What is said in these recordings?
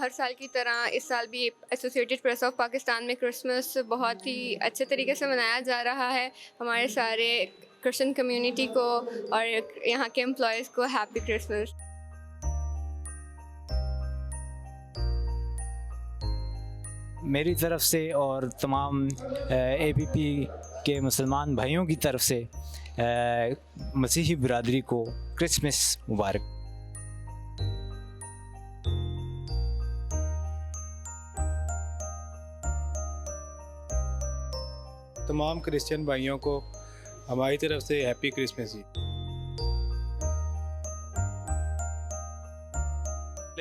हर साल की तरह इस साल भी एसोसिएटेड प्रेस ऑफ पाकिस्तान में क्रिसमस बहुत ही अच्छे तरीके से मनाया जा रहा है। हमारे सारे क्रिश्चियन कम्युनिटी को और यहाँ के एम्प्लॉयज़ को हैप्पी क्रिसमस। मेरी तरफ से और तमाम एपीपी के मुसलमान भाइयों की तरफ से मसीही बिरादरी को क्रिसमस मुबारक। तमाम क्रिश्चियन भाइयों को हमारी तरफ से हैप्पी क्रिसमस जी।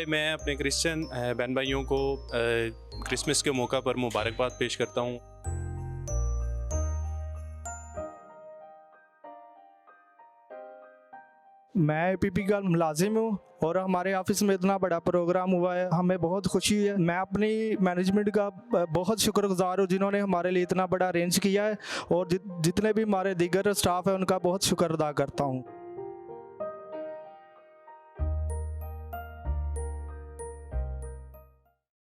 मैं अपने क्रिश्चियन बहन भाइयों को क्रिसमस के मौका पर मुबारकबाद पेश करता हूँ। मैं एपीपी का मुलाजिम हूँ और हमारे ऑफिस में इतना बड़ा प्रोग्राम हुआ है, हमें बहुत खुशी है। मैं अपनी मैनेजमेंट का बहुत शुक्रगुजार हूँ जिन्होंने हमारे लिए इतना बड़ा अरेंज किया है, और जितने भी हमारे दीगर स्टाफ है उनका बहुत शुक्र अदा करता हूँ।